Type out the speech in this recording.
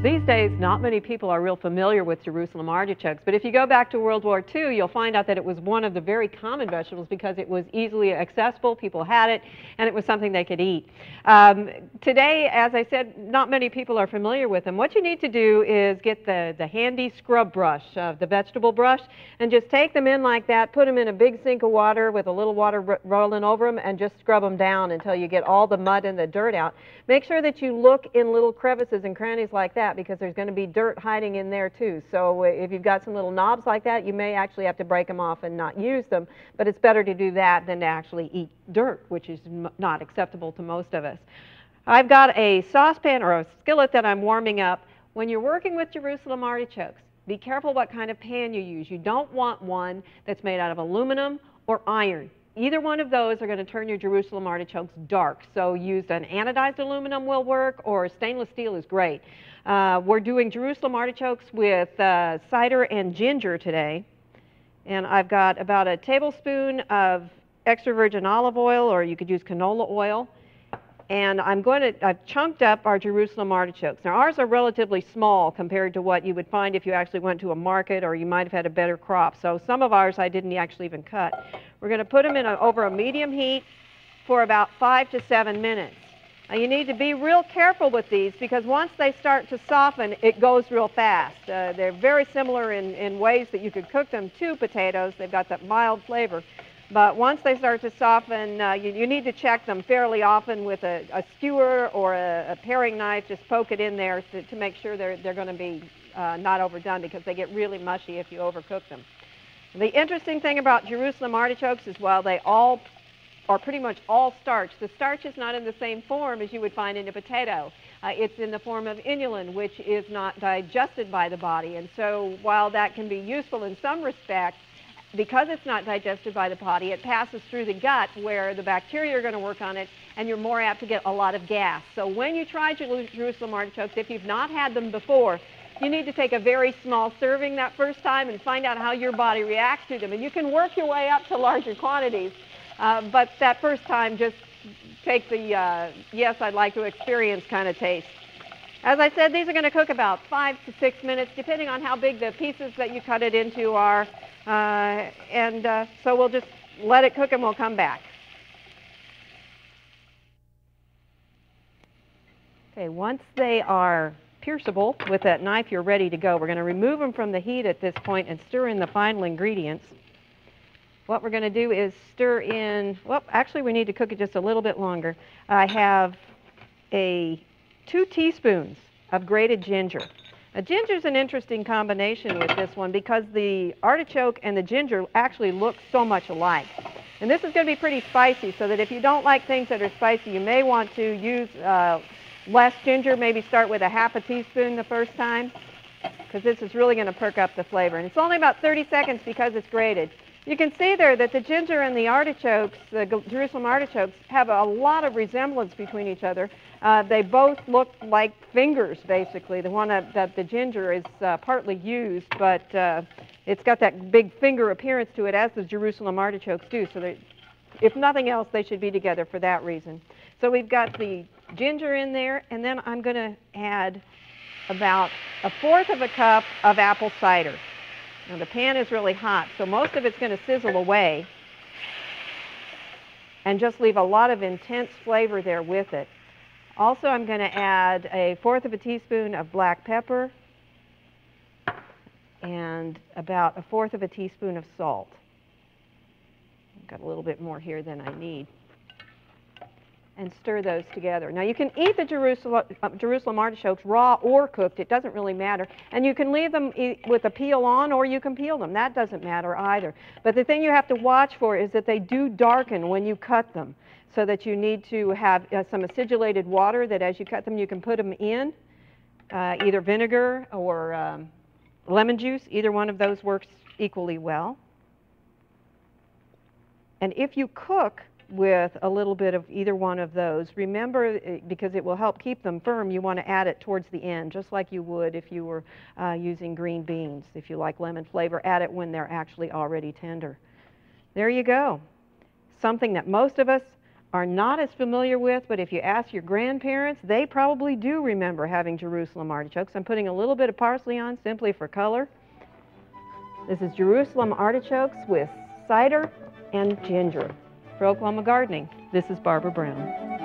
These days, not many people are real familiar with Jerusalem artichokes, but if you go back to World War II, you'll find out that it was one of the very common vegetables because it was easily accessible, people had it, and it was something they could eat. Today, as I said, not many people are familiar with them. What you need to do is get the handy scrub brush, the vegetable brush, and just take them in like that, put them in a big sink of water with a little water rolling over them, and just scrub them down until you get all the mud and the dirt out. Make sure that you look in little crevices and crannies like that, because there's going to be dirt hiding in there too. So if you've got some little knobs like that, you may actually have to break them off and not use them, but it's better to do that than to actually eat dirt, which is not acceptable to most of us. I've got a saucepan or a skillet that I'm warming up. When you're working with Jerusalem artichokes, be careful what kind of pan you use. You don't want one that's made out of aluminum or iron. Either one of those are going to turn your Jerusalem artichokes dark. So use an anodized aluminum will work, or stainless steel is great. We're doing Jerusalem artichokes with cider and ginger today. And I've got about a tablespoon of extra virgin olive oil, or you could use canola oil. And I've chunked up our Jerusalem artichokes. Now ours are relatively small compared to what you would find if you actually went to a market, or you might have had a better crop. So some of ours I didn't actually even cut. We're going to put them in over a medium heat for about 5 to 7 minutes. Now you need to be real careful with these, because once they start to soften, it goes real fast. They're very similar in ways that you could cook them to potatoes. They've got that mild flavor. But once they start to soften, you need to check them fairly often with a skewer or a paring knife. Just poke it in there to make sure they're going to be not overdone, because they get really mushy if you overcook them. The interesting thing about Jerusalem artichokes is, while they all are pretty much all starch, the starch is not in the same form as you would find in a potato. It's in the form of inulin, which is not digested by the body. And so while that can be useful in some respects, because it's not digested by the body, it passes through the gut, where the bacteria are going to work on it, and you're more apt to get a lot of gas. So when you try Jerusalem artichokes, if you've not had them before, you need to take a very small serving that first time and find out how your body reacts to them. And you can work your way up to larger quantities, but that first time, just take the yes, I'd like to experience kind of taste. As I said, these are going to cook about 5 to 6 minutes, depending on how big the pieces that you cut it into are. So we'll just let it cook and we'll come back. Okay, once they are pierceable with that knife, you're ready to go. We're going to remove them from the heat at this point and stir in the final ingredients. What we're going to do is stir in, well, actually we need to cook it just a little bit longer. I have 2 teaspoons of grated ginger. Now, ginger is an interesting combination with this one, because the artichoke and the ginger actually look so much alike. And this is going to be pretty spicy, so that if you don't like things that are spicy, you may want to use less ginger. Maybe start with a ½ teaspoon the first time, because this is really going to perk up the flavor. And it's only about 30 seconds because it's grated. You can see there that the ginger and the artichokes, the Jerusalem artichokes, have a lot of resemblance between each other. They both look like fingers, basically. The one that the ginger is partly used, but it's got that big finger appearance to it, as the Jerusalem artichokes do. So if nothing else, they should be together for that reason. So we've got the ginger in there, and then I'm going to add about 1/4 cup of apple cider. Now the pan is really hot, so most of it's going to sizzle away and just leave a lot of intense flavor there with it. Also, I'm going to add 1/4 teaspoon of black pepper and about 1/4 teaspoon of salt. I've got a little bit more here than I need. And stir those together. Now you can eat the Jerusalem artichokes raw or cooked. It doesn't really matter. And you can leave them with a peel on, or you can peel them. That doesn't matter either. But the thing you have to watch for is that they do darken when you cut them, so that you need to have some acidulated water that as you cut them you can put them in, either vinegar or lemon juice. Either one of those works equally well. And if you cook with a little bit of either one of those, remember, because it will help keep them firm, you want to add it towards the end, just like you would if you were using green beans. If you like lemon flavor, add it when they're actually already tender. There you go. Something that most of us are not as familiar with, but if you ask your grandparents, they probably do remember having Jerusalem artichokes. I'm putting a little bit of parsley on simply for color. This is Jerusalem artichokes with cider and ginger. For Oklahoma Gardening, this is Barbara Brown.